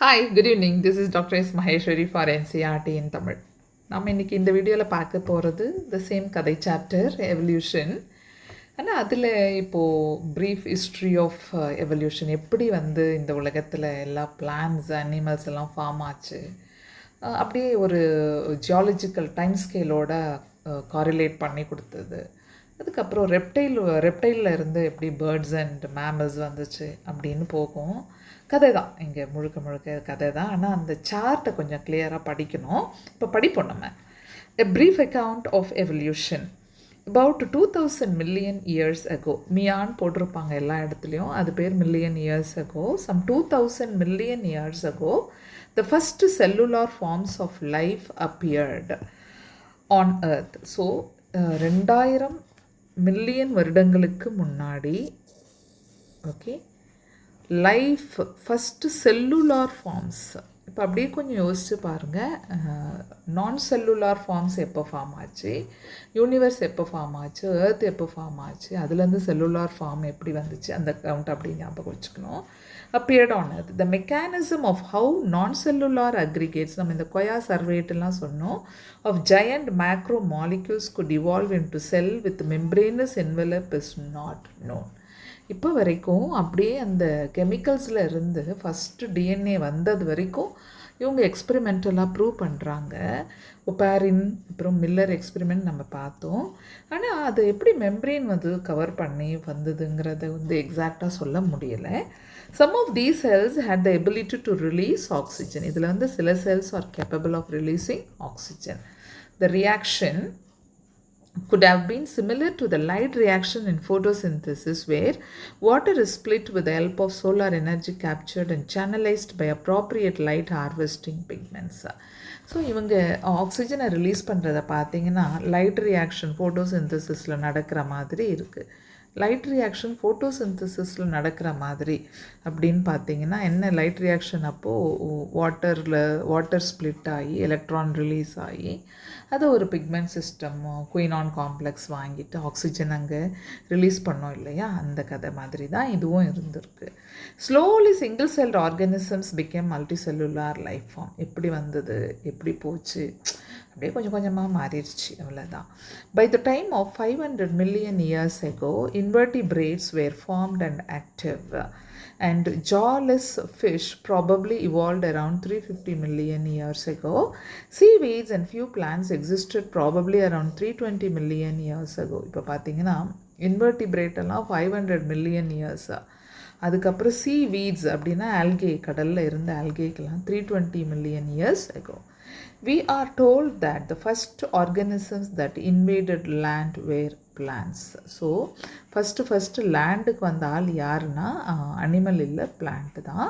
Hi, good evening. This is doctor S Maheswari for NCERT in Tamil. நம்ம இன்றைக்கி இந்த வீடியோவில் பார்க்க போகிறது த சேம் கதை சாப்டர் எவல்யூஷன். ஆனால் அதில் இப்போது ப்ரீஃப் ஹிஸ்ட்ரி ஆஃப் எவல்யூஷன், எப்படி வந்து இந்த உலகத்தில் எல்லா பிளான்ஸ் அனிமல்ஸ் எல்லாம் ஃபார்ம் ஆச்சு, அப்படியே ஒரு ஜியாலஜிக்கல் டைம் ஸ்கேலோட காரிலேட் பண்ணி கொடுத்தது. அதுக்கப்புறம் ரெப்டைலில் இருந்து எப்படி பேர்ட்ஸ் அண்ட் மேமல்ஸ் வந்துச்சு அப்படின்னு போகும். கதை தான் இங்கே முழுக்க கதை தான். ஆனால் அந்த சார்ட்டை கொஞ்சம் கிளியராக படிக்கணும். இப்போ படிப்போம் நம்ம. A brief account of evolution about 2000 million years ago. மியான் போட்டிருப்பாங்க எல்லா இடத்துலையும், அது பேர் million years ago. Some 2000 million years ago, the first cellular forms of life appeared on earth. So 2000 million வருடங்களுக்கு முன்னாடி okay life first cellular forms. இப்போ அப்படியே கொஞ்சம் யோசிச்சு பாருங்கள், நான் செல்லுலார் ஃபார்ம்ஸ் எப்போ ஃபார்ம் ஆச்சு, யூனிவர்ஸ் எப்போ ஃபார்ம் ஆச்சு, ஏர்த் எப்போ ஃபார்ம் ஆச்சு, அதுலேருந்து செல்லுலார் ஃபார்ம் எப்படி வந்துச்சு, அந்த கவுண்ட் அப்படி ஞாபகம் வச்சுக்கணும். appeared on earth. The mechanism of how non-cellular aggregates, நம்ம இந்த கொயா சர்வேட்டெல்லாம் சொன்னோம், of giant macromolecules could evolve into cell with membranous envelope is not known. இப்போ வரைக்கும் அப்படியே அந்த கெமிக்கல்ஸில் இருந்து ஃபஸ்ட்டு டிஎன்ஏ வந்தது வரைக்கும் இவங்க எக்ஸ்பெரிமெண்டலாக ப்ரூவ் பண்ணுறாங்க. ஒப்பாரின் அப்புறம் மில்லர் எக்ஸ்பெரிமெண்ட் நம்ம பார்த்தோம். ஆனால் அது எப்படி மெம்ப்ரெயின் வந்து கவர் பண்ணி வந்ததுங்கிறத வந்து எக்ஸாக்டாக சொல்ல முடியலை. Some of these cells had the ability to release oxygen. இதில் வந்து சில cells are capable of releasing oxygen. The reaction could have been similar to the light reaction in photosynthesis, where water is split with the help of solar energy captured and channelized by appropriate light harvesting pigments. So இவங்க ஆக்சிஜனை release பண்ணுறதை பார்த்தீங்கன்னா light reaction ஃபோட்டோசிந்தசிஸில் நடக்கிற மாதிரி இருக்குது. Light reaction ஃபோட்டோசிந்தசிஸில் நடக்கிற மாதிரி அப்படின்னு பார்த்தீங்கன்னா என்ன, லைட் ரியாக்ஷன் அப்போது வாட்டர் ஸ்ப்ளிட் ஆகி எலக்ட்ரான் ரிலீஸ் ஆகி அது ஒரு பிக்மெண்ட் சிஸ்டம் குயினான் காம்ப்ளெக்ஸ் வாங்கிட்டு ஆக்சிஜன் அங்கே ரிலீஸ் பண்ணோம் இல்லையா, அந்த கதை மாதிரி தான் இதுவும் இருந்திருக்கு. Slowly single celled organisms became multicellular life form. எப்படி வந்தது, எப்படி போச்சு, அப்படியே கொஞ்சம் கொஞ்சமாக மாறிடுச்சு, அவ்வளோதான். By the time of 500 million years ago, invertebrates were formed and active, and jawless fish probably evolved around 350 million years ago. Seaweeds and few plants existed probably around 320 million years ago. இப்போ பார்த்தீங்கன்னா invertebrate எல்லாம் 500 million years. அதுக்கப்புறம் seaweeds அப்படின்னா algae, கடலில் இருந்த ஆல்கேக்கெல்லாம் 320 million years ago. We are told that the first organisms that invaded land were plants. So first லேண்டுக்கு வந்த ஆள் யாருன்னா அனிமல் இல்லை, பிளான்ட் தான்.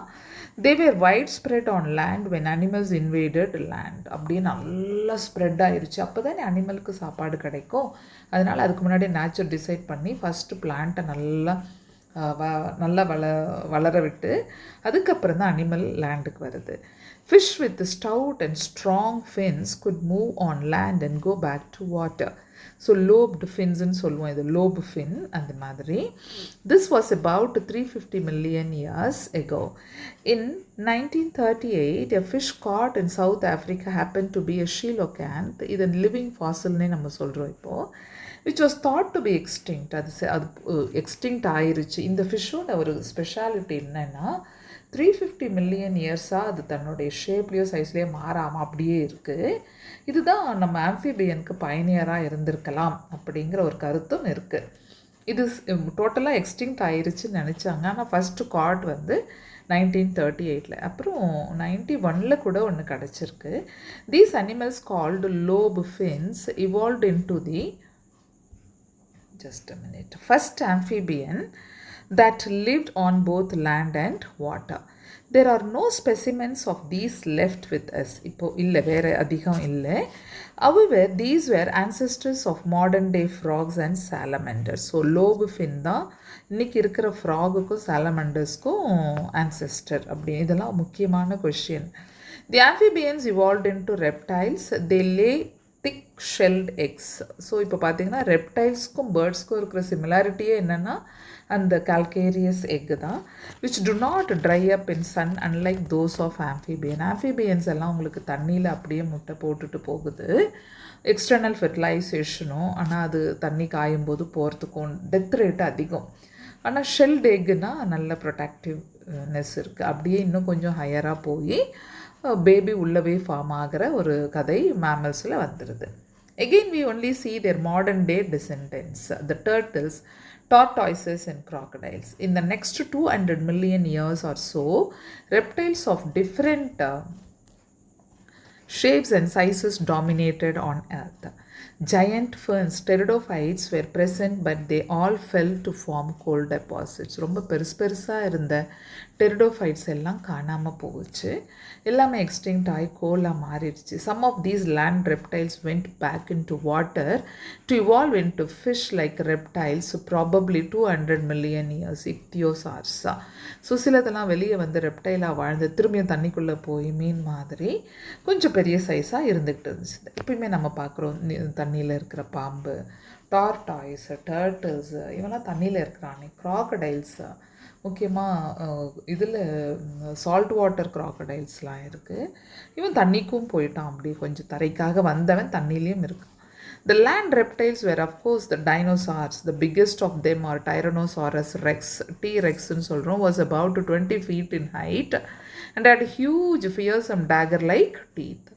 they were wide spread on land when animals invaded land. அப்படியே நல்லா ஸ்ப்ரெட் ஆயிடுச்சு. அப்போ தானே அனிமலுக்கு சாப்பாடு கிடைக்கும். அதனால் அதுக்கு முன்னாடி நேச்சர் டிசைட் பண்ணி ஃபஸ்ட்டு பிளான்ட்டை நல்லா வளர விட்டு அதுக்கப்புறம் தான் அனிமல் லேண்டுக்கு வருது. Fish with stout and strong fins could move on land and go back to water. So lobed ஃபின்ஸ்ன்னு சொல்லுவோம், இது லோபு ஃபின் அந்த மாதிரி. This was about 350 million years ago. In 1938, a fish caught in South Africa happened to be a coelacanth. இது living ஃபாசில்னே நம்ம சொல்கிறோம் இப்போது, which was thought to be extinct. அது எக்ஸ்டிங்க்ட் ஆயிருச்சு. இந்த ஃபிஷ்ஷோட ஒரு ஸ்பெஷாலிட்டி என்னென்னா 350 million இயர்ஸாக அது தன்னுடைய ஷேப்லேயோ சைஸ்லேயோ மாறாமல் அப்படியே இருக்குது. இதுதான் நம்ம ஆம்ஃபிபியனுக்கு பயனியராக இருந்திருக்கலாம் அப்படிங்கிற ஒரு கருத்தும் இருக்குது. இது டோட்டலாக எக்ஸ்டிங்க்ட் ஆயிருச்சுன்னு நினச்சாங்க. ஆனால் ஃபஸ்ட்டு காட் வந்து 1938, அப்புறம் 91 கூட ஒன்று கிடச்சிருக்கு. These animals called lobe fins evolved into the first amphibian that lived on both land and water. There are no specimens of these left with us. இப்போ இல்லை, வேறு அதிகம் இல்லை. However, these were ancestors of modern day frogs and salamanders. So lobe fin தான் இன்றைக்கி இருக்கிற ஃப்ராகுக்கும் சாலமண்டர்ஸ்க்கும் ancestor. அப்படி இதெல்லாம் முக்கியமான question. The amphibians evolved into reptiles. They lay thick shelled eggs. So இப்போ பார்த்தீங்கன்னா ரெப்டைல்ஸ்க்கும் பேர்ட்ஸ்க்கும் இருக்கிற சிமிலாரிட்டியே என்னென்னா அந்த கால்கேரியஸ் எக்கு தான், which do not dry up in sun unlike those of amphibian. Amphibians எல்லாம் உங்களுக்கு தண்ணியில் அப்படியே முட்டை போட்டுட்டு போகுது, எக்ஸ்டர்னல் ஃபெர்டிலைசேஷனும், ஆனால் அது தண்ணி காயும் போது போகிறதுக்கும் டெத் ரேட் அதிகம். ஆனால் ஷெல்ட் எக்குனா நல்ல ப்ரொடக்டிவ்னஸ் இருக்குது. அப்படியே இன்னும் கொஞ்சம் ஹையராக போய் பேபி உள்ளவே ஃபார்ம் ஆகிற ஒரு கதை மேமல்ஸில் வந்துடுது. Again we only see their modern day descendants, the turtles, tortoises and crocodiles. In the next 200 million years or so, reptiles of different shapes and sizes dominated on Earth. Giant ferns, pteridophytes were present, but they all fell to form coal deposits. ரொம்ப பெருசாக இருந்த pteridophytes எல்லாம் காணாமல் போச்சு, எல்லாமே extinct ஆகி கோலாக மாறிடுச்சு. Some of these land reptiles went back into water to evolve into fish like reptiles, probably 200 million years, இக்தியோசார்ஸா. ஸோ சிலதெல்லாம் வெளியே வந்து ரெப்டைலாக வாழ்ந்து திரும்பியும் தண்ணிக்குள்ளே போய் மீன் மாதிரி கொஞ்சம் பெரிய சைஸாக இருந்துக்கிட்டு இருந்துச்சு. இப்போயுமே நம்ம பார்க்குறோம் தண்ணியில் இருக்கிற பாம்பு, டார்டாய்ஸு, டர்ட்டில்ஸு, இவெல்லாம் தண்ணியில் இருக்கிறானே, க்ராக்கடைல்ஸு, முக்கியமாக இதில் சால்ட் வாட்டர் க்ராக்கடைல்ஸ்லாம் இருக்குது. இவன் தண்ணிக்கும் போயிட்டான், அப்படி கொஞ்சம் தரைக்காக வந்தவன் தண்ணிலையும் இருக்கான். The land reptiles were of course the dinosaurs. The biggest of them are Tyrannosaurus rex, T-Rex ன்னு சொல்கிறோம், was about 20 feet in height and had huge fearsome dagger-like teeth.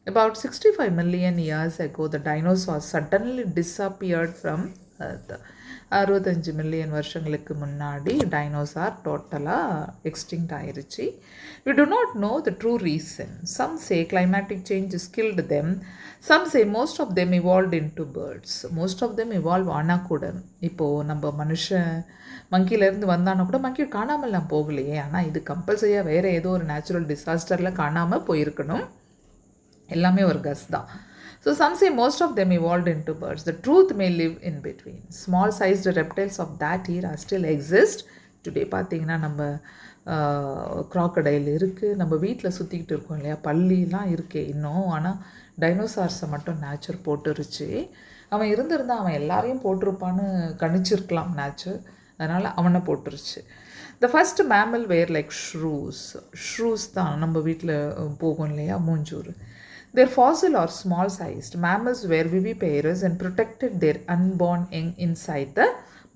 About 65 million years ago, the dinosaurs suddenly disappeared from Earth. 65 million வருஷங்களுக்கு முன்னாடி dinosaur டோட்டலாக extinct ஆயிருச்சு. We do not know the true reason. Some say climatic changes killed them. Some say most of them evolved into birds. Most of them evolve ஆனால் கூட இப்போது நம்ம மங்கிலேருந்து வந்தானா கூட மங்கி காணாமல்லாம் போகலையே, ஆனால் இது கம்பல்சரியாக வேறு ஏதோ ஒரு நேச்சுரல் டிசாஸ்டரில் காணாமல் போயிருக்கணும், எல்லாமே ஒரு கஸ் தான். So some say most of them evolved into birds. The truth may live in between. Small sized reptiles of that era still exist. Today பார்த்தீங்கன்னா நம்ம crocodile இருக்குது, நம்ம வீட்டில் சுற்றிக்கிட்டு இருக்கோம் இல்லையா, பள்ளிலாம் இருக்கே இன்னும். ஆனால் டைனோசார்ஸை மட்டும் நேச்சர் போட்டுருச்சு. அவன் இருந்திருந்தால் அவன் எல்லாரையும் போட்டிருப்பான்னு கணிச்சிருக்கலாம் நேச்சர், அதனால் அவனை போட்டுருச்சு. The first mammal were like shrews. Shrews தான் நம்ம வீட்டில் போகும் இல்லையா, மூஞ்சூர். Their fossil or small sized mammals were viviparous and protected their unborn young inside the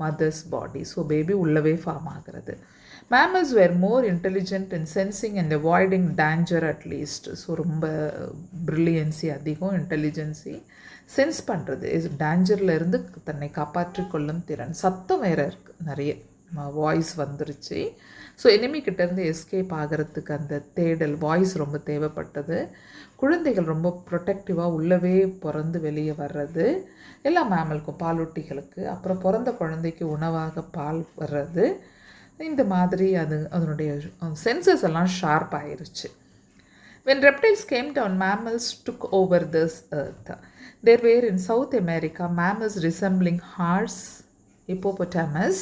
mother's body. So baby உள்ளவே ஃபார்ம் ஆகிறது. Mammals were more intelligent in sensing and avoiding danger at least. So ரொம்ப ப்ரில்லியன்சி அதிகம், intelligence, sense பண்ணுறது, டேஞ்சரில் இருந்து தன்னை காப்பாற்றி கொள்ளும் திறன். சத்தம் வேறு இருக்குது, நிறைய வாய்ஸ் வந்துருச்சு. ஸோ எனிமிக்கிட்டேருந்து எஸ்கேப் ஆகிறதுக்கு அந்த தேடல் வாய்ஸ் ரொம்ப தேவைப்பட்டது. குழந்தைகள் ரொம்ப ப்ரொடெக்டிவாக உள்ளவே பிறந்து வெளியே வர்றது, எல்லா மேமலுக்கும், பாலூட்டிகளுக்கு, அப்புறம் பிறந்த குழந்தைக்கு உணவாக பால் வர்றது, இந்த மாதிரி அதனுடைய சென்சஸ் எல்லாம் ஷார்ப் ஆயிருச்சு. When reptiles came down, mammals took over this earth. There were in South America mammals resembling horse, hippopotamus,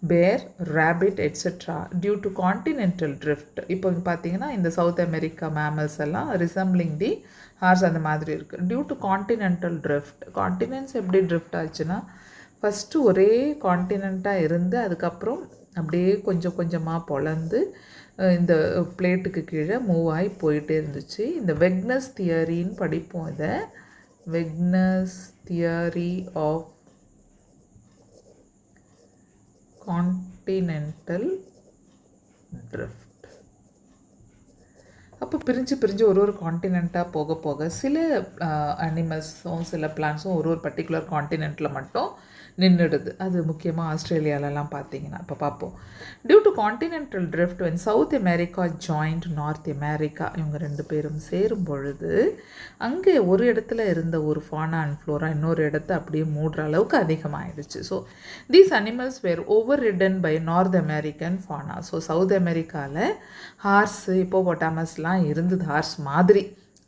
bear, rabbit, etc. due to continental drift. இப்போ பார்த்தீங்கன்னா இந்த சவுத் அமெரிக்கா மேமல்ஸ் எல்லாம் ரிசம்பிளிங் தி ஹார்ஸ் அந்த மாதிரி இருக்குது, due to continental drift. Continents எப்படி drift ஆச்சுன்னா, first ஒரே கான்டினெண்ட்டாக இருந்து அதுக்கப்புறம் அப்படியே கொஞ்சம் கொஞ்சமாக பொழந்து இந்த பிளேட்டுக்கு கீழே மூவ் ஆகி போயிட்டே இருந்துச்சு. இந்த வெக்னஸ் தியரின்னு படிப்போம். இதை வெக்னஸ் தியரி ஆஃப் கான்டினென்டல் ட்ரிஃப்ட். அப்போ பிரிஞ்சு ஒரு கான்டினெண்ட்டாக போக போக சில அனிமல்ஸும் சில பிளான்ஸும் ஒரு பர்டிகுலர் கான்டினெண்ட்டில் மட்டும் நின்றுடுது. அது முக்கியமாக ஆஸ்திரேலியாலலாம் பார்த்தீங்கன்னா இப்போ பார்ப்போம். Due to continental drift when south America joined north America, இவங்க ரெண்டு பேரும் சேரும் பொழுது அங்கே ஒரு இடத்துல இருந்த ஒரு ஃபானா அண்ட் ஃப்ளோரா இன்னொரு இடத்த அப்படியே மூடுற அளவுக்கு அதிகமாகிடுச்சு. So these animals were overridden by North American fauna. So south அமெரிக்காவில் ஹார்ஸு, ஹிப்போபொட்டாமஸ்லாம் இருந்தது, ஹார்ஸ் மாதிரி.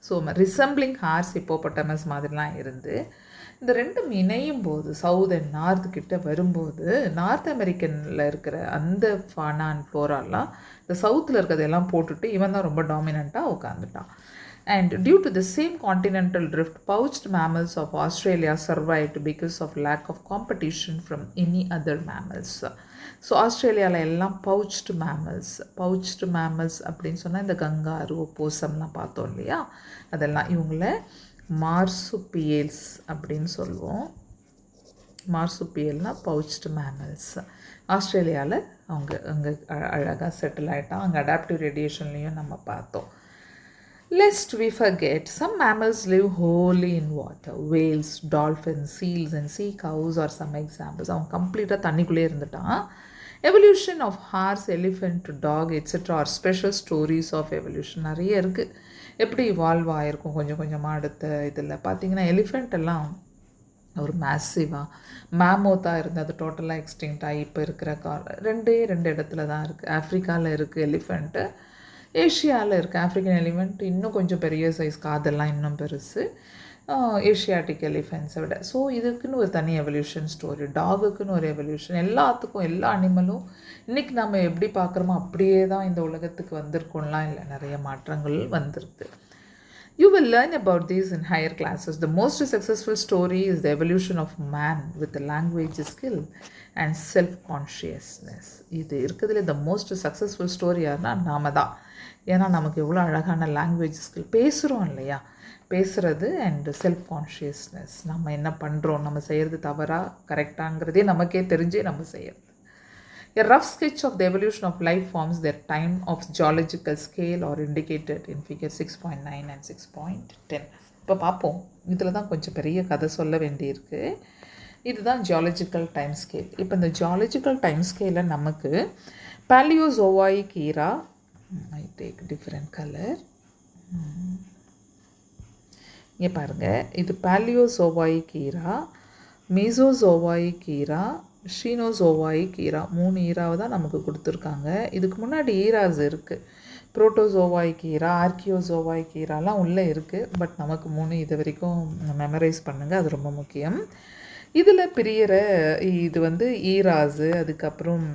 ஸோ ரிசம்பிளிங் ஹார்ஸ், ஹிப்போபொட்டாமஸ் மாதிரிலாம் இருந்து இந்த ரெண்டும் இணையும் போது சவுத் அண்ட் நார்த் கிட்ட வரும்போது நார்த் அமெரிக்கனில் இருக்கிற அந்த ஃபானா அண்ட் ஃப்ளோராலாம் இந்த சவுத்தில் இருக்கிறதெல்லாம் போட்டுட்டு இவன் தான் ரொம்ப டாமினண்ட்டாக உட்காந்துட்டான். And due to the same continental drift, pouched mammals of Australia survived because of lack of competition from any other mammals. So ஆஸ்திரேலியாவில் எல்லாம் பவுச்டு மேமல்ஸ் அப்படின்னு சொன்னால் இந்த கங்காரு போசம்லாம் பார்த்தோம் இல்லையா, அதெல்லாம் இவங்கள மார்சுபியல்ஸ் அப்படின்னு சொல்லுவோம். மார்சுபியல்னால் பவுச்டு மேமல்ஸ். ஆஸ்திரேலியாவில் அவங்க அங்கே அழகாக செட்டில் ஆகிட்டான். அங்கே அடாப்டிவ் ரேடியேஷன்லேயும் நம்ம பார்த்தோம். Lest we forget, some mammals live wholly in water. Whales, dolphins, seals and sea cows are some examples. அவன் கம்ப்ளீட்டாக தண்ணிக்குள்ளே இருந்துட்டான். Evolution of horse, elephant, dog, etc. are special stories of evolution. நிறைய இருக்குது. எப்படி இவால்வ் ஆகிருக்கும் கொஞ்சம் கொஞ்சமாக அடுத்த இதில் பார்த்தீங்கன்னா, எலிஃபெண்ட் எல்லாம் ஒரு மேசிவாக மேமோத்தாக இருந்து அது டோட்டலாக எக்ஸ்டிங்க்ட் ஆகி இப்போ இருக்கிற ரெண்டு இடத்துல தான் இருக்குது. ஆஃப்ரிக்காவில் இருக்குது எலிஃபெண்ட்டு, ஏஷியாவில் இருக்குது ஆஃப்ரிக்கன் எலிஃபெண்ட் இன்னும் கொஞ்சம் பெரிய சைஸ், காதெல்லாம் இன்னும் பெருசு ஏஷியாட்டிக் எலிஃபெண்ட்ஸை விட. ஸோ இதுக்குன்னு ஒரு தனி எவல்யூஷன் ஸ்டோரி, டாகுக்குன்னு ஒரு எவல்யூஷன், எல்லாத்துக்கும் எல்லா அனிமலும் இன்றைக்கி நம்ம எப்படி பார்க்குறோமோ அப்படியே தான் இந்த உலகத்துக்கு வந்திருக்கோம்லாம் இல்லை, நிறைய மாற்றங்கள் வந்திருக்கு. You will learn about these in higher classes. The most successful story is the evolution of man with the language skill and self-consciousness. இது இருக்கிறதுல the most successful story யாருன்னா நாம தான். ஏன்னா நமக்கு எவ்வளோ அழகான லாங்குவேஜ் ஸ்கில், பேசுகிறோம் இல்லையா, பேசுகிறது அண்ட் செல்ஃப் கான்ஷியஸ்னஸ், நம்ம என்ன பண்ணுறோம், நம்ம செய்கிறது தவறாக கரெக்டாங்கிறதே நமக்கே தெரிஞ்சே நம்ம செய்யறது. A rough sketch of the evolution of life forms, their time of geological scale are indicated in figure 6.9 and 6.10. இப்போ பார்ப்போம், இதில் தான் கொஞ்சம் பெரிய கதை சொல்ல வேண்டியிருக்கு. இதுதான் ஜியாலஜிக்கல் டைம் ஸ்கேல். இப்போ இந்த ஜியாலஜிக்கல் டைம் ஸ்கேலில் நமக்கு பேலியோசோவாயிக் ஈரா, I take different color. இங்கே பாருங்கள், இது பேலியோசோவாயிக் ஈரா, மீசோசோவாயிக் ஈரா, ஷீனோசோவாயிக் ஈரா, 3 ஈராவை தான் நமக்கு கொடுத்துருக்காங்க. இதுக்கு முன்னாடி ஈராஸ் இருக்குது, புரோட்டோசோவாயிக் ஈரா, ஆர்கியோசோவாயிக் ஈராலாம் உள்ளே இருக்குது. பட் நமக்கு 3 இது வரைக்கும் மெமரைஸ் பண்ணுங்கள், அது ரொம்ப முக்கியம். இதில் பிரியிற இது வந்து ஈராஸு, அதுக்கப்புறம்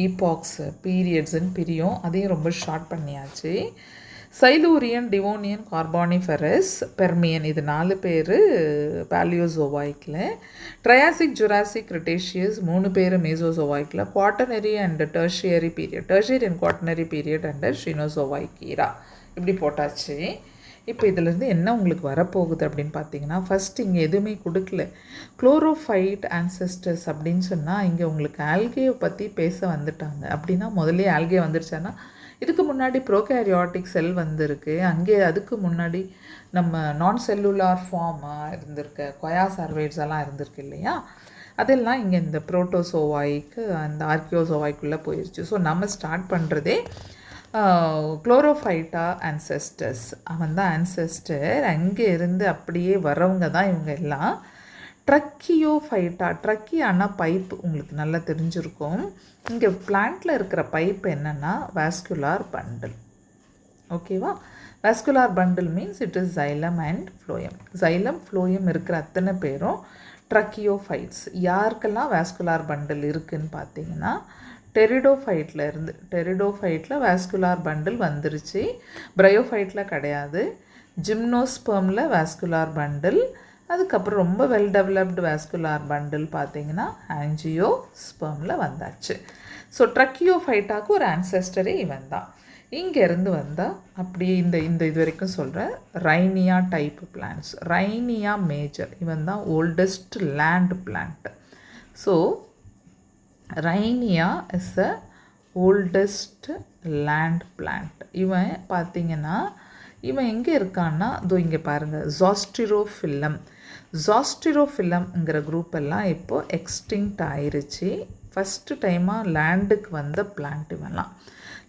ஈபாக்ஸ் பீரியட்ஸுன்னு பிரியும், அதையும் ரொம்ப ஷார்ட் பண்ணியாச்சு. சைலூரியன், டிவோனியன், கார்பானிஃபெரஸ், பெர்மியன், இது 4 பேர் பேலியோசோவாய்க்கில். ட்ரையாசிக், ஜுராசிக், கிரிட்டேஷியஸ் 3 பேர் மீசோசோவாய்க்கில். Quaternary and tertiary period, tertiary and quaternary period and Cenozoic era, இப்படி போட்டாச்சு. இப்போ இதிலேருந்து என்ன உங்களுக்கு வரப்போகுது அப்படின்னு பார்த்தீங்கன்னா, ஃபஸ்ட் இங்கே எதுவுமே கொடுக்கல, குளோரோஃபைட் ஆன்செஸ்டர்ஸ் அப்படின்னு சொன்னால் இங்கே உங்களுக்கு ஆல்கேவை பற்றி பேச வந்துட்டாங்க. அப்படின்னா முதலே ஆல்கே வந்துருச்சான்னா இதுக்கு முன்னாடி ப்ரோகேரியாட்டிக் செல் வந்திருக்கு, அங்கே அதுக்கு முன்னாடி நம்ம நான் செல்லுலார் ஃபார்மாக இருந்திருக்க கொயாசார்வேட்ஸ் எல்லாம் இருந்திருக்கு இல்லையா, அதெல்லாம் இங்கே இந்த புரோட்டோசோவாய்க்கு அந்த ஆர்கியோசோவாய்க்குள்ளே போயிடுச்சு. ஸோ நம்ம ஸ்டார்ட் பண்ணுறதே குளோரோஃபைட்டா ஆன்செஸ்டர்ஸ், அவன் தான் ஆன்செஸ்டர். அங்கே இருந்து அப்படியே வரவங்க தான் இவங்க எல்லாம். ட்ரக்கியோஃபைட்டா, ட்ரக்கியானா பைப், உங்களுக்கு நல்லா தெரிஞ்சிருக்கும். இங்கே பிளான்ட்டில் இருக்கிற பைப் என்னென்னா வாஸ்குலார் பண்டில். ஓகேவா, vascular bundle means it is xylem and phloem. Xylem phloem இருக்கிற அத்தனை பேரும் ட்ரக்கியோஃபைட்ஸ். யாருக்கெல்லாம் வாஸ்குலார் பண்டில் இருக்குதுன்னு பார்த்தீங்கன்னா, டெரிடோஃபைட்டில் வாஸ்குலார் பண்டில் வந்துருச்சு, பிரையோஃபைட்டில் கிடையாது. ஜிம்னோஸ்பெர்மில் வாஸ்குலார் பண்டில், அதுக்கப்புறம் ரொம்ப வெல் டெவலப்டு வாஸ்குலார் பண்டில் பார்த்தீங்கன்னா ஆஞ்சியோஸ்பெர்மில் வந்தாச்சு. ஸோ ட்ரக்கியோஃபைட்டாக்கு ஒரு ஆன்செஸ்டரே இவன் தான். இங்கேருந்து வந்தால் அப்படியே இந்த இது வரைக்கும் சொல்கிறேன். ரைனியா டைப் பிளான்ட்ஸ், ரைனியா மேஜர், இவன் தான் oldest land plant. So ரைனியா is a oldest land plant. இவன் பார்த்திங்கன்னா இவன் எங்கே இருக்கான்னா, இதோ இங்கே பாருங்கள், ஜாஸ்டிரோஃபில்லம்ங்கிற குரூப் எல்லாம் இப்போது எக்ஸ்டிங்க்ட் ஆயிடுச்சு. ஃபஸ்ட்டு டைமாக லேண்டுக்கு வந்த பிளான்ட் இவெல்லாம்.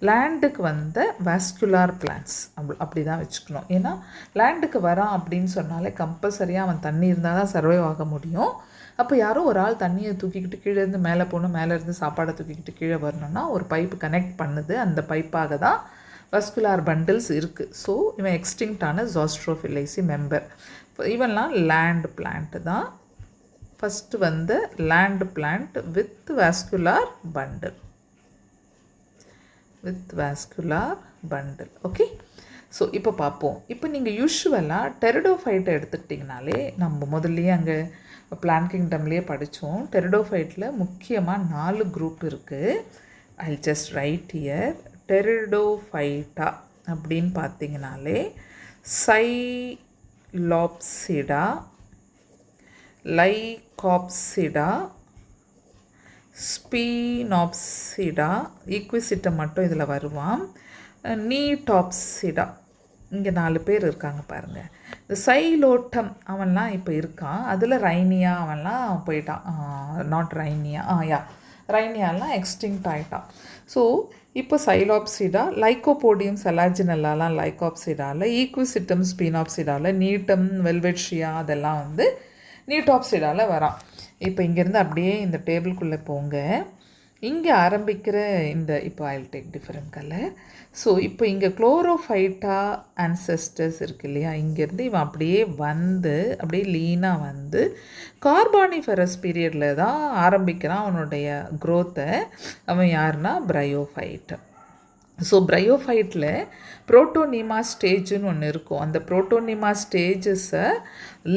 லேண்டுக்கு வந்த வாஸ்குலார் பிளான்ட்ஸ் அப்படி தான் வச்சுக்கணும். ஏன்னா லேண்டுக்கு வரான் அப்படின்னு சொன்னாலே கம்பல்சரியாக அவன் தண்ணி இருந்தால் தான் சர்வைவ் ஆக முடியும். அப்போ யாரோ ஒரு ஆள் தண்ணியை தூக்கிக்கிட்டு கீழே இருந்து மேலே போகணும், மேலே இருந்து சாப்பாடை தூக்கிக்கிட்டு கீழே வரணும்னா ஒரு பைப்பு கனெக்ட் பண்ணுது, அந்த பைப்பாக தான் வாஸ்குலார் பண்டில்ஸ் இருக்குது. ஸோ இவன் எக்ஸ்டிங்க்டான ஜாஸ்ட்ரோஃபிலைசி மெம்பர். இவன்லாம் லேண்ட் பிளான்ட்டு தான். ஃபஸ்ட்டு வந்து land plant with vascular bundle, okay. So இப்போ பார்ப்போம். இப்போ நீங்கள் யூஷுவலாக டெரிடோஃபைட்டை எடுத்துக்கிட்டிங்கனாலே நம்ம முதல்லையே அங்கே பிளான்ட் கிங்டம்லேயே படித்தோம். டெரிடோஃபைட்டில் முக்கியமாக 4 குரூப் இருக்குது. I just right here. Pteridophyta அப்படின்னு பார்த்தீங்கனாலே சைலாப்சிடா, லைகாப்சிடா, ஸ்பீனாப்சிடா, ஈக்விசிட்டம் மட்டும் இதில் வருவான், நீடாப்சிடா. இங்கே 4 பேர் இருக்காங்க பாருங்கள். இந்த சைலோட்டம் அவன்லாம் இப்போ இருக்கான். அதில் ரைனியா அவன்லாம் போயிட்டான். நாட் ரைனியா, ரைனியாலாம் எக்ஸ்டிங்க்ட் ஆகிட்டான். ஸோ இப்போ சைலாப்சிடா, லைக்கோபோடியம் செலாஜினல்லாலாம் லைகாப்சிடாவில், ஈக்விசிட்டம் ஸ்பீனாப்சிடாவில், நீட்டம் வெல்வெட்ஷியா அதெல்லாம் வந்து நீடாப்சிடாவில் வரான். இப்போ இங்கேருந்து அப்படியே இந்த டேபிள்குள்ளே போங்க. இங்கே ஆரம்பிக்கிற இந்த இப்போ I will take different colour. So இப்போ இங்கே குளோரோஃபைட்டா ஆன்செஸ்டர்ஸ் இருக்குது இல்லையா, இங்கேருந்து இவன் அப்படியே வந்து அப்படியே லீனாக வந்து கார்பானிஃபெரஸ் பீரியடில் தான் ஆரம்பிக்கிறான் அவனுடைய க்ரோத்தை. அவன் யாருன்னா பிரையோஃபைட். ஸோ பிரையோஃபைட்டில் புரோட்டோனிமா ஸ்டேஜுன்னு ஒன்று இருக்கும். அந்த புரோட்டோனிமா ஸ்டேஜஸை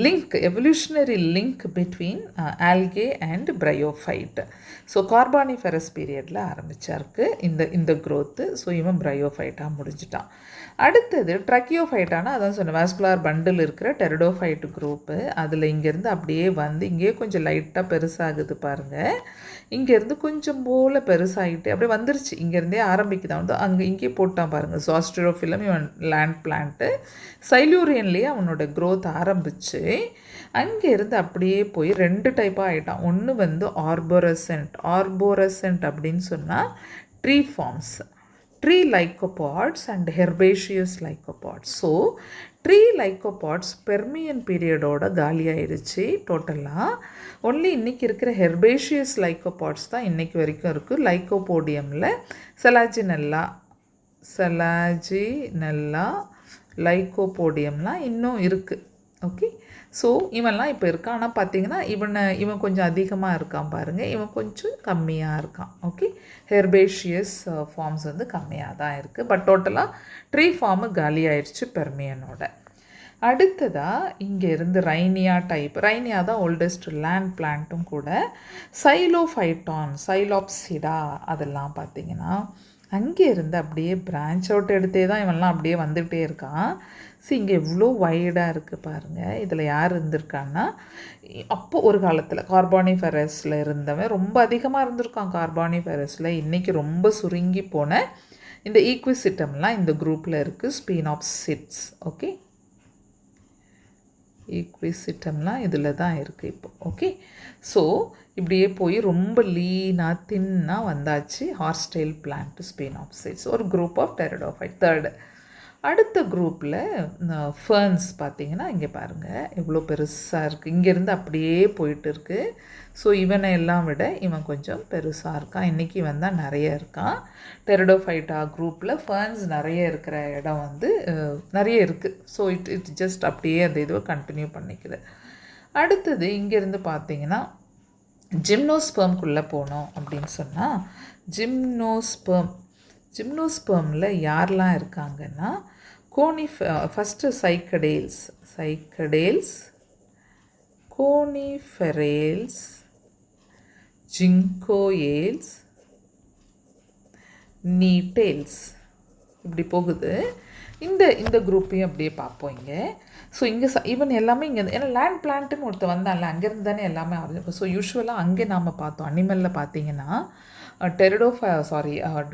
link, evolutionary link between algae and bryophyte. So carboniferous பீரியடில் ஆரம்பித்தாருக்கு இந்த க்ரோத்து. ஸோ இவன் பிரையோஃபைட்டாக முடிஞ்சிட்டான். அடுத்தது ட்ரக்கியோஃபைட்டானா அதான் சொன்ன வாஸ்குலார் பண்டில் இருக்கிற டெரிடோஃபைட் குரூப்பு. அதில் இங்கேருந்து அப்படியே வந்து இங்கேயே கொஞ்சம் லைட்டாக பெருசாகுது பாருங்கள். இங்கேருந்து கொஞ்சம் போல் பெருசாகிட்டு அப்படியே வந்துருச்சு. இங்கேருந்தே ஆரம்பிக்குதான் வந்து அங்கே இங்கே போட்டான் பாருங்கள். ஜாஸ்டிரோஃபிலம் இவன் லேண்ட் பிளான்ட்டு. சைலூரியன்லேயே அவனோட க்ரோத் ஆரம்பித்து அங்கேருந்து அப்படியே போய் 2 டைப்பாக ஆகிட்டான். ஒன்று வந்து ஆர்போரசென்ட் அப்படின்னு சொன்னால் tree forms, tree lycopods and herbaceous lycopods. So tree lycopods Permian பீரியடோட காலி ஆயிடுச்சு டோட்டலாக. ஒன்லி இன்றைக்கி இருக்கிற ஹெர்பேஷியஸ் லைக்கோபாட்ஸ் தான் இன்றைக்கி வரைக்கும் இருக்குது. லைக்கோபோடியமில் செலாஜினெல்லா, லைக்கோபோடியம்லாம் இன்னும் இருக்குது. ஓகே, ஸோ இவன்லாம் இப்போ இருக்கான். ஆனால் பார்த்தீங்கன்னா இவன் கொஞ்சம் அதிகமாக இருக்கான் பாருங்கள், இவன் கொஞ்சம் கம்மியாக இருக்கான். ஓகே, ஹெர்பேஷியஸ் ஃபார்ம்ஸ் வந்து கம்மியாக தான் இருக்குது. பட் டோட்டலாக ட்ரீ ஃபார்மு காலி ஆயிடுச்சு பெர்மியனோட. அடுத்ததாக இங்கே இருந்து ரைனியா டைப். ரைனியா தான் ஓல்டஸ்ட் லேண்ட் பிளான்ட்டும் கூட. சைலோஃபைட்டான், சைலாப்சிடா அதெல்லாம் பார்த்திங்கன்னா அங்கே இருந்து அப்படியே பிரான்ச் அவுட் எடுத்தே தான் இவன்லாம் அப்படியே வந்துகிட்டே இருக்கான். ஸோ இங்கே எவ்வளோ வைடாக இருக்குது பாருங்கள். இதில் யார் இருந்திருக்கான்னா, அப்போது ஒரு காலத்தில் கார்பானிஃபெரஸில் இருந்தவன் ரொம்ப அதிகமாக இருந்திருக்கான் கார்பானிஃபெரஸில். இன்றைக்கி ரொம்ப சுருங்கி போன இந்த ஈக்விசிட்டம்லாம் இந்த குரூப்பில் இருக்குது. ஸ்பீனாப்சிட்ஸ். ஓகே, ஈக்விசிட்டம்லாம் இதில் தான் இருக்குது இப்போ. ஓகே, ஸோ இப்படியே போய் ரொம்ப லீனாக தின்னாக வந்தாச்சு ஹார்ஸ்டைல் பிளான்ட் ஸ்பீனாப்சிட்ஸ், ஒரு குரூப் ஆஃப் டெரிடோஃபைட். தேர்டு அடுத்த குரூப்பில் ஃபர்ன்ஸ் பார்த்திங்கன்னா இங்கே பாருங்கள் எவ்வளோ பெருசாக இருக்குது. இங்கேருந்து அப்படியே போயிட்டு இருக்குது. ஸோ இவனை எல்லாம் விட இவன் கொஞ்சம் பெருசாக இருக்கான். இன்றைக்கி இவன் தான் நிறைய இருக்கான். டெரிடோஃபைட்டா குரூப்பில் ஃபர்ன்ஸ் நிறைய இருக்கிற இடம் வந்து நிறைய இருக்குது. ஸோ இட் ஜஸ்ட் அப்படியே அந்த இதுவை கண்டினியூ பண்ணிக்குது. அடுத்தது இங்கேருந்து பார்த்திங்கன்னா ஜிம்னோஸ்பெர்ம்குள்ளே போனோம் அப்படின்னு சொன்னால் ஜிம்னோஸ்பெர்மில் யாரெல்லாம் இருக்காங்கன்னா ஃபஸ்ட்டு சைக்கடேல்ஸ், கோனிஃபெரேல்ஸ், ஜிங்கோயேல்ஸ், நீட்டேல்ஸ் இப்படி போகுது. இந்த குரூப்பையும் அப்படியே பார்ப்போம் இங்கே. ஸோ இங்கே ஈவன் எல்லாமே இங்கே ஏன்னா லேண்ட் பிளான்ட்டுன்னு ஒருத்தர் வந்தால அங்கேருந்து தானே எல்லாமே ஆரம்பிக்கும். ஸோ யூஸ்வலாக அங்கே நாம் பார்த்தோம் அனிமலில் பார்த்தீங்கன்னா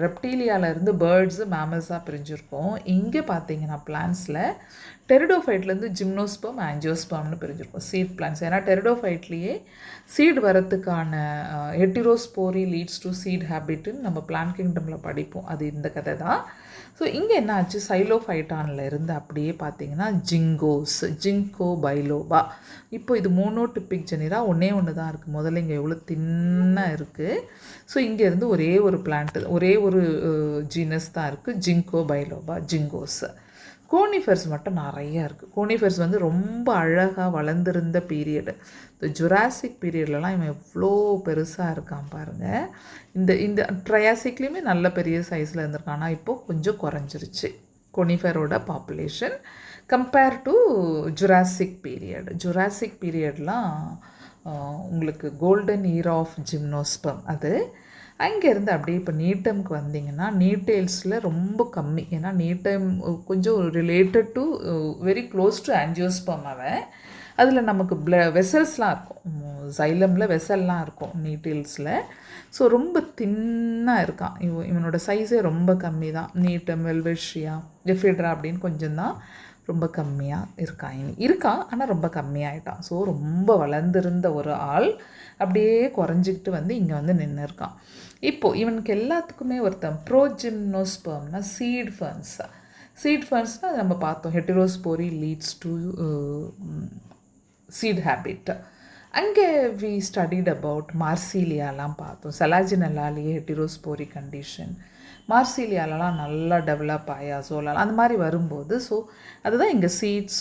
ரெப்டீலியாவிலேருந்து பேர்ட்ஸு மேமல்ஸாக பிரிஞ்சிருக்கோம். இங்கே பார்த்தீங்கன்னா பிளான்ஸில் டெரிடோஃபைட்லேருந்து ஜிம்னோஸ்பெர்ம், ஆஞ்சியோஸ்பெர்ம்னு பிரிஞ்சிருக்கும் சீட் பிளான்ஸ். ஏன்னா டெரிடோஃபைட்லேயே சீட் வரத்துக்கான ஹெட்டிரோஸ்போரி லீட்ஸ் டு சீட் ஹேபிட்டுன்னு நம்ம பிளான்ட் கிங்டமில் படிப்போம். அது இந்த கதை தான். ஸோ இங்கே என்ன ஆச்சு, சைலோஃபைட்டானில் இருந்து அப்படியே பார்த்தீங்கன்னா ஜிங்கோ பைலோபா. இப்போ இது மோனோடிபிக் ஜெனிரா ஒன்று தான் இருக்குது. முதல்ல இங்கே எவ்வளோ தின்னாக இருக்குது. ஸோ இங்கேருந்து ஒரே ஒரு பிளான்ட், ஒரே ஒரு ஜீனஸ் தான் இருக்குது, ஜிங்கோ பைலோபா, ஜிங்கோஸ். கோனிஃபர்ஸ் மட்டும் நிறையா இருக்குது. கோனிஃபர்ஸ் வந்து ரொம்ப அழகாக வளர்ந்துருந்த பீரியடு. இந்த ஜுராசிக் பீரியட்லலாம் இவன் எவ்வளோ பெருசாக இருக்கான் பாருங்கள். இந்த ட்ரையாசிக்லேயுமே நல்ல பெரிய சைஸில் இருந்திருக்கான். ஆனால் இப்போது கொஞ்சம் குறைஞ்சிருச்சு. கொனிஃபரோட population compare to Jurassic period. Jurassic பீரியட்லாம் உங்களுக்கு கோல்டன் ஈரா ஆஃப் ஜிம்னோஸ்பம். அது அங்கேருந்து அப்படியே இப்போ நீட்டம்க்கு வந்தீங்கன்னா நீட்டெயில்ஸில் ரொம்ப கம்மி. ஏன்னா நீட்டம் கொஞ்சம் related to very close to angiosperm. அவன் அதில் நமக்கு வெசல்ஸ்லாம் இருக்கும், சைலமில் வெசல்லாம் இருக்கும் நீட்டெயில்ஸில். ஸோ ரொம்ப தின்னாக இருக்கான் இவனோட சைஸே ரொம்ப கம்மி தான். நீட்டம், வெல்வெஷியா, ஜெஃபிட்ரா அப்படின்னு கொஞ்சம் தான் ரொம்ப கம்மியாக இருக்கான் ஆனால் ரொம்ப கம்மியாயிட்டான். ஸோ ரொம்ப வளர்ந்துருந்த ஒரு ஆள் அப்படியே குறைஞ்சிக்கிட்டு வந்து இங்கே வந்து நின்று இருக்கான். இப்போது இவனுக்கு எல்லாத்துக்குமே ஒருத்தன் ப்ரோஜிம்னோஸ்பர்ம்னா சீட் ஃபர்ன்ஸ்னால் அது நம்ம பார்த்தோம், ஹெட்டிரோஸ்போரி லீட்ஸ் டு சீட் ஹேபிட். அங்கே வி ஸ்டடிட் அபவுட் மார்சீலியாலாம் பார்த்தோம். செலாஜினல்லாலேயே ஹெட்டிரோஸ்போரி கண்டிஷன், மார்சீலியாலலாம் நல்லா டெவலப் சோலால் அந்த மாதிரி வரும்போது, ஸோ அதுதான் இங்கே சீட்ஸ்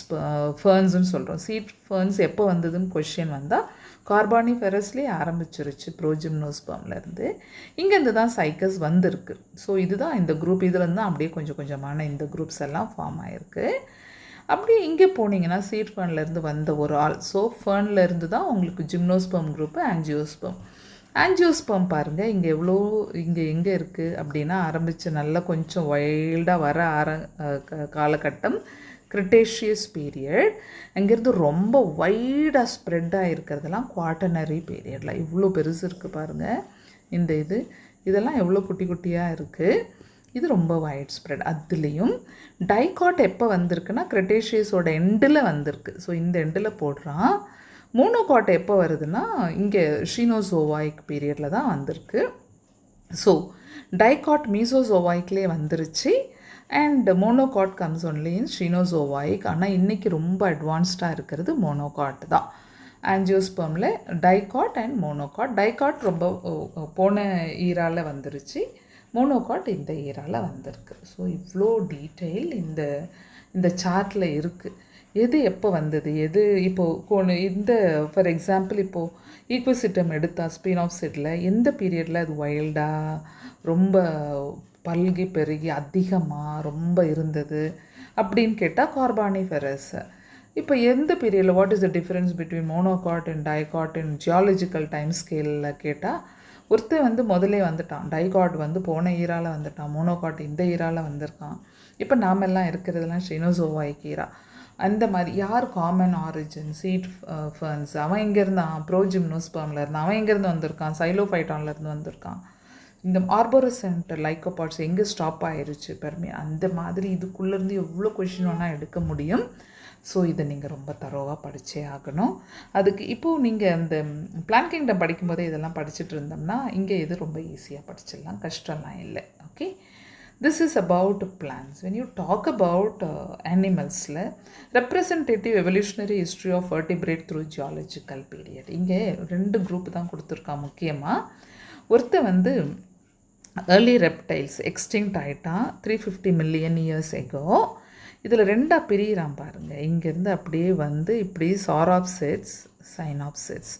ஃபர்ன்ஸ்னு சொல்கிறோம். சீட் ஃபர்ன்ஸ் எப்போ வந்ததுன்னு கொஷின் வந்தால் கார்பானிஃபெரஸ்லேயே ஆரம்பிச்சிருச்சு ப்ரோஜிம்னோஸ்பர்ம்லேருந்து. இங்கேருந்து தான் சைக்கஸ் வந்திருக்கு. ஸோ இதுதான் இந்த குரூப். இதுலேருந்து தான் அப்படியே கொஞ்சம் கொஞ்சமான இந்த குரூப்ஸ் எல்லாம் ஃபார்ம் ஆகிருக்கு. அப்படியே இங்கே போனீங்கன்னா சீட் ஃபர்ன்லேருந்து வந்த ஒரு ஆள். ஸோ ஃபர்ன்லேருந்து தான் உங்களுக்கு ஜிம்னோஸ்பர்ம் குரூப்பு ஆஞ்சியோஸ்பர்ம் பாருங்கள் இங்கே எங்கே இருக்குது அப்படின்னா ஆரம்பித்து நல்லா கொஞ்சம் வைல்டாக வர காலகட்டம் கிரிட்டேஷியஸ் பீரியட். அங்கேருந்து ரொம்ப வைடாக ஸ்ப்ரெட்டாக இருக்கிறதெல்லாம் குவாட்டர்னரி பீரியடில். இவ்வளோ பெருசு இருக்குது பாருங்கள். இதெல்லாம் எவ்வளோ குட்டி குட்டியாக இருக்குது. இது ரொம்ப வைட் ஸ்ப்ரெட். அதுலேயும் டைகாட் எப்போ வந்திருக்குன்னா கிரிட்டேஷியஸோட எண்டில் வந்திருக்கு. ஸோ இந்த எண்டில் போடுறான். மோனோகாட் எப்போ வருதுன்னா இங்கே ஷீனோசோவாய்க் பீரியடில் தான் வந்திருக்கு. ஸோ டைகாட் மீசோசோவாய்க்லேயே வந்துருச்சு. And monocot comes only in Cenozoic. ஆனால் இன்றைக்கி ரொம்ப அட்வான்ஸ்டாக இருக்கிறது மோனோகாட் தான். ஆஞ்சியோஸ்பர்மில் டைகாட் அண்ட் மோனோகாட். டைகாட் ரொம்ப போன ஈராவில் வந்துருச்சு, மோனோகாட் இந்த ஈராவில் வந்திருக்கு. ஸோ இவ்வளோ டீட்டெயில் இந்த சார்ட்டில் இருக்குது. எது எப்போ வந்தது, எது இப்போது இந்த ஃபார் எக்ஸாம்பிள் இப்போது ஈக்வசிட்டம் எடுத்தால் ஸ்பினாப்சிட்டில் எந்த பீரியடில் அது வைல்டாக ரொம்ப பல்கி பெருகி அதிகமாக ரொம்ப இருந்தது அப்படின்னு கேட்டால் கார்பானிஃபெரஸ். இப்போ எந்த பீரியடில் what is the difference between monocot and dicot and geological time ஸ்கேலில் கேட்டால் ஒருத்தர் வந்து முதலே வந்துட்டான். டைகாட் வந்து போன ஈராவில் வந்துட்டான், மோனோகாட் இந்த ஈராவில் வந்திருக்கான். இப்போ நாமெல்லாம் இருக்கிறதுலாம் ஷினோசோவாய்க் ஈரா. அந்த மாதிரி யார் காமன் ஆரிஜின் சீட் ஃபர்ன்ஸ், அவன் எங்கே இருந்தான் ப்ரோஜிம்னோஸ்பர்மில் இருந்தான், அவன் எங்கேருந்து வந்திருக்கான் சைலோஃபைட்டான்லேருந்து வந்திருக்கான். இந்த ஆர்போரசென்ட் லைக்கோபாட்ஸ் எங்கே ஸ்டாப் ஆயிடுச்சு பெர்மி, அந்த மாதிரி இதுக்குள்ளேருந்து எவ்வளோ கொஷின் வேணால் எடுக்க முடியும். ஸோ இதை நீங்கள் ரொம்ப தரோவாக படித்தே ஆகணும். அதுக்கு இப்போது நீங்கள் அந்த பிளான் கிங்டம் படிக்கும்போதே இதெல்லாம் படிச்சுட்டு இருந்தோம்னா இங்கே இது ரொம்ப ஈஸியாக படிச்சிடலாம், கஷ்டம்லாம் இல்லை. Okay, this is about plants. When you talk about animalsல representative evolutionary history of vertebrate through geological period, இங்கே 2 குரூப் தான் கொடுத்துருக்கான் முக்கியமாக. ஒருத்தர் வந்து early reptiles extinct ஆகிட்டான் 350 million years ago. இதில் 2ஆக பிரிகிறான் பாருங்கள். இங்கேருந்து அப்படியே வந்து இப்படி சாராப்சிட்ஸ், சைனாப்சிட்ஸ்.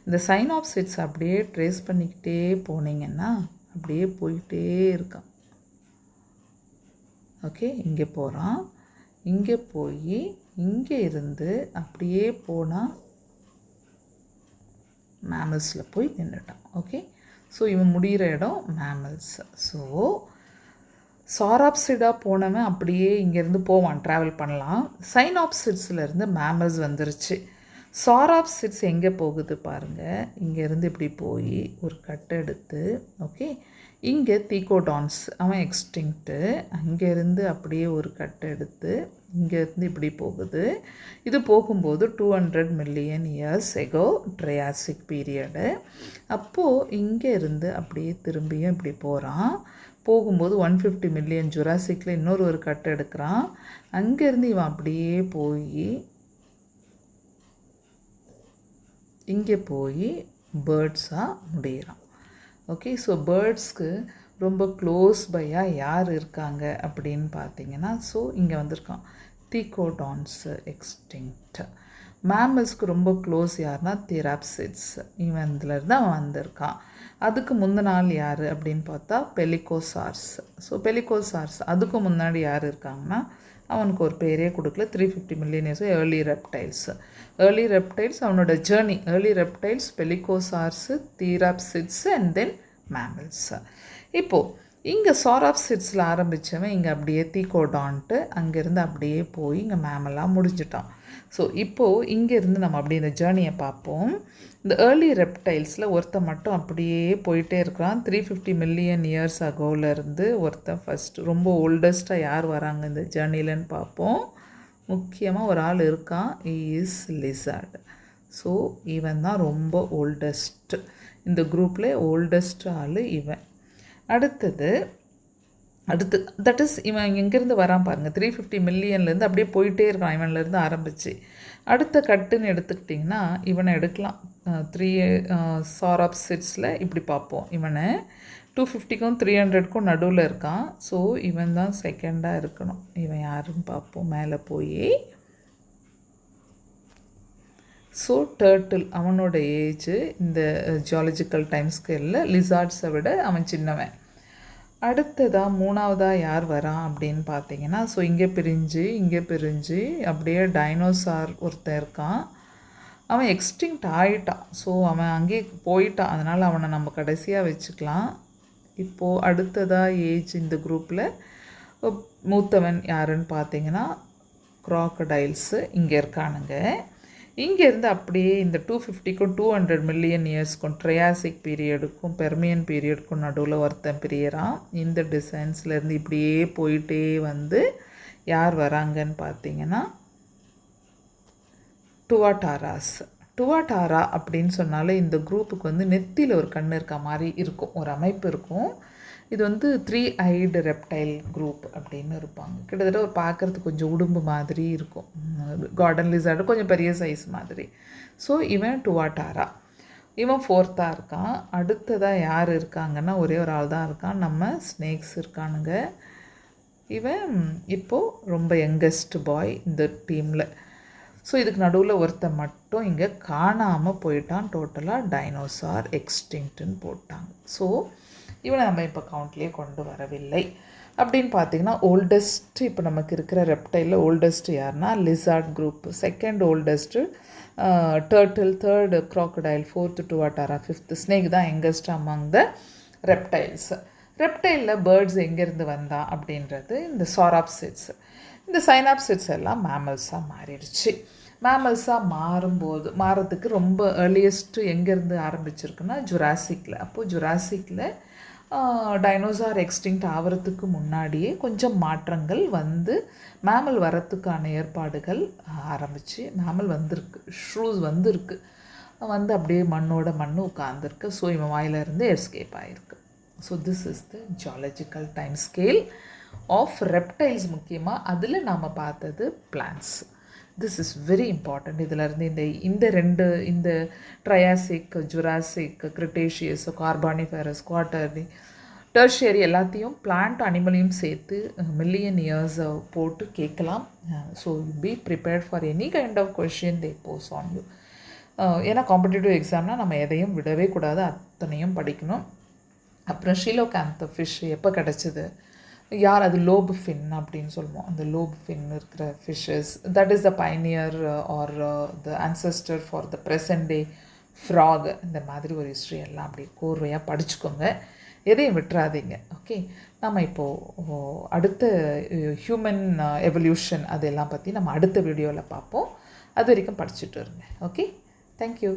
இந்த சைனாப்சிட்ஸ் அப்படியே ட்ரேஸ் பண்ணிக்கிட்டே போனீங்கன்னா அப்படியே போயிட்டே இருக்கான். ஓகே, இங்கே போகிறான், இங்கே போய் இங்கே இருந்து அப்படியே போனால் மேமல்ஸில் போய் நின்றுட்டான். ஓகே, ஸோ இவன் முடிகிற இடம் மேமல்ஸ். ஸோ சாராப்சிடாக போனவன் அப்படியே இங்கேருந்து போவான், ட்ராவல் பண்ணலாம். சைனாப்சிட்ஸ்லேருந்து மேமல்ஸ் வந்துருச்சு. சாராப்சிட்ஸ் எங்கே போகுது பாருங்கள், இங்கேருந்து இப்படி போய் ஒரு கட்டை எடுத்து, ஓகே, இங்கே தீகோடான்ஸ் அவன் எக்ஸ்டிங்க்ட்டு, அங்கேருந்து அப்படியே ஒரு கட்டை எடுத்து இங்கேருந்து இப்படி போகுது. இது போகும்போது 200 million years ago Triassic period. அப்போது இங்கே இருந்து அப்படியே திரும்பியும் இப்படி போகும்போது 150 million ஜுராசிக்கில் இன்னொரு கட்டை எடுக்கிறான். அங்கேருந்து இவன் அப்படியே போய் இங்கே போய் பேர்ட்ஸாக முடிகிறான். ஓகே, ஸோ பேர்ட்ஸ்க்கு ரொம்ப க்ளோஸ் பையாக யார் இருக்காங்க அப்படின்னு பார்த்தீங்கன்னா, ஸோ இங்கே வந்திருக்கான் தீகோடான்ஸு எக்ஸ்டிங்க்ட். மேமல்ஸ்க்கு ரொம்ப க்ளோஸ் யாருன்னா திராப்சிட்ஸ், இவன் இதுலேருந்து அவன் வந்திருக்கான். அதுக்கு முந்தின நாள் யார் அப்படின்னு பார்த்தா பெலிகோசார்ஸ். ஸோ பெலிகோசார்ஸ் அதுக்கு முன்னாடி யார் இருக்காங்கன்னா அவனுக்கு ஒரு பேரே கொடுக்கல, 350 million years early reptiles. Early reptiles அவனோட journey, early reptiles, pelycosaurs, therapsids and then mammals. இப்போது இங்கே சாராப்சிட்ஸில் ஆரம்பித்தவன் இங்கே அப்படியே தீகோடான்ட்டு அங்கேருந்து அப்படியே போய் இங்கே மேமலாக முடிஞ்சிட்டான். ஸோ இப்போது இங்கேருந்து நம்ம அப்படியே இந்த ஜேர்னியை பார்ப்போம். இந்த ஏர்லி ரெப்டைல்ஸில் ஒருத்தன் மட்டும் அப்படியே போயிட்டே இருக்கிறான். 350 மில்லியன் இயர்ஸ் அகோவிலேருந்து ஒருத்தன் ஃபஸ்ட்டு ரொம்ப ஓல்டஸ்ட்டாக யார் வராங்க இந்த ஜேர்னிலன்னு பார்ப்போம். முக்கியமாக ஒரு ஆள் இருக்கான், இஸ் லிசார்டு. ஸோ இவன் தான் ரொம்ப ஓல்டஸ்ட்டு, இந்த குரூப்பில் ஓல்டஸ்ட் ஆள் இவன். அடுத்து தட் இஸ் இவன் எங்கேருந்து வரான் பாருங்கள், 350 மில்லியன்லேருந்து அப்படியே போயிட்டே இருக்கான் இவன்லேருந்து ஆரம்பித்து. அடுத்த கட்டுன்னு எடுத்துக்கிட்டிங்கன்னா இவனை எடுக்கலாம். 3 சாராப்சிட்ஸில் இப்படி பார்ப்போம். இவனை 250க்கும் 300க்கும் நடுவில் இருக்கான். ஸோ இவன் தான் செகண்டாக இருக்கணும். இவன் யாருன்னு பார்ப்போம் மேலே போய். ஸோ டர்ட்டில் அவனோட ஏஜ் இந்த ஜியாலஜிக்கல் டைம் ஸ்கேலில் லிசார்ட்ஸை விட அவன் சின்னவன். அடுத்ததாக மூணாவதாக யார் வரான் அப்படின்னு பார்த்தீங்கன்னா, ஸோ இங்கே பிரிஞ்சு அப்படியே டைனோசார் ஒருத்தன் இருக்கான். அவன் எக்ஸ்டிங்க்ட் ஆகிட்டான். ஸோ அவன் அங்கேயே போயிட்டான், அதனால் அவனை நம்ம கடைசியாக வச்சுக்கலாம். இப்போது அடுத்ததாக ஏஜ் இந்த குரூப்பில் மூத்தவன் யாருன்னு பார்த்தீங்கன்னா க்ராக்கடைல்ஸு இங்கே இருக்கானுங்க. இங்கேருந்து அப்படியே இந்த 250க்கும் 200 மில்லியன் இயர்ஸ்க்கும் ட்ரையாசிக் பீரியடுக்கும் பெர்மியன் பீரியடுக்கும் நடுவில் ஒருத்தன் பிரியறான். இந்த டிசைன்ஸ்லேருந்து இப்படியே போயிட்டே வந்து யார் வராங்கன்னு பார்த்தீங்கன்னா டுவாட்டாரா அப்படின்னு சொன்னாலே இந்த குரூப்புக்கு வந்து நெத்தியில் ஒரு கண் இருக்க மாதிரி இருக்கும், ஒரு அமைப்பு இருக்கும். இது வந்து 3 ஐடு ரெப்டைல் குரூப் அப்படின்னு இருப்பாங்க. கிட்டத்தட்ட ஒரு பார்க்குறதுக்கு கொஞ்சம் உடும்பு மாதிரி இருக்கும், கார்டன் லிசார்டு கொஞ்சம் பெரிய சைஸ் மாதிரி. ஸோ இவன் டுவாட்டாரா, இவன் 4th இருக்கான். அடுத்ததாக யார் இருக்காங்கன்னா ஒரே ஒரு ஆள் தான் இருக்கான், நம்ம ஸ்னேக்ஸ் இருக்கானுங்க. இவன் இப்போது ரொம்ப யங்கஸ்ட் பாய் இந்த டீமில். ஸோ இதுக்கு நடுவில் ஒருத்தன் மட்டும் இங்கே காணாமல் போயிட்டான். டோட்டலாக டைனோசார் எக்ஸ்டிங்க்ட்டுன்னு போட்டாங்க. ஸோ இவனை நம்ம இப்போ கவுண்ட்லேயே கொண்டு வரவில்லை. அப்படின்னு பார்த்தீங்கன்னா ஓல்டஸ்ட் இப்போ நமக்கு இருக்கிற ரெப்டைலில் ஓல்டஸ்ட் யாருன்னா lizard group, second oldest turtle, third crocodile, 4th tuatara, 5th snake தான் யங்கஸ்ட் அமாங் த ரெப்டைல்ஸ். ரெப்டைலில் பேர்ட்ஸ் எங்கேருந்து வந்தா அப்படின்றது இந்த சாராப்சிட்ஸ். இந்த சைனாப்சிட்ஸ் எல்லாம் மேமல்ஸாக மாறிடுச்சு. மேமல்ஸாக மாறதுக்கு ரொம்ப ஏர்லியஸ்ட்டு எங்கேருந்து ஆரம்பிச்சிருக்குன்னா ஜுராசிக்கில். அப்போது ஜுராசிக்கில் டைனோசார் எக்ஸ்டிங்க்ட் ஆகிறதுக்கு முன்னாடியே கொஞ்சம் மாற்றங்கள் வந்து மேமல் வரத்துக்கான ஏற்பாடுகள் ஆரம்பித்து மேமல் வந்திருக்கு, ஷ்ரூஸ் வந்திருக்கு, வந்து அப்படியே மண்ணோட மண் உட்காந்துருக்கு. ஸோ இவன் வாயிலிருந்து எஸ்கேப் ஆகிருக்கு. So this is the geological time scale of reptiles. முக்கியமாக அதில் நாம் பார்த்தது plants. This is very important. இதிலேருந்து இந்த Triassic, Jurassic, Cretaceous, Carboniferous, Quaternary, Tertiary எல்லாத்தையும் பிளான்ட் அனிமலையும் சேர்த்து மில்லியன் இயர்ஸ் போட்டு கேட்கலாம். So be prepared for any kind of question they pose on you. ஏன்னா காம்படிட்டிவ் எக்ஸாம்னால் நம்ம எதையும் விடவே கூடாது, அத்தனையும் படிக்கணும். அப்புறம் ஷீலோகாந்த ஃபிஷ் எப்போ கிடச்சிது, யார் அது, லோப் ஃபின் அப்படின்னு சொல்லுவோம். அந்த லோப் ஃபின் இருக்கிற fishes, that is the Pioneer R the ancestor for the present day frock. இந்த மாதிரி ஒரு ஹிஸ்ட்ரி எல்லாம் அப்படி கோர்வையாக படிச்சுக்கோங்க, எதையும் விட்டுறாதீங்க. ஓகே, நம்ம இப்போது அடுத்த ஹியூமன் எவல்யூஷன் அதெல்லாம் பற்றி நம்ம அடுத்த வீடியோவில் பார்ப்போம். அது வரைக்கும் படிச்சுட்டு இருங்க. Okay, thank you.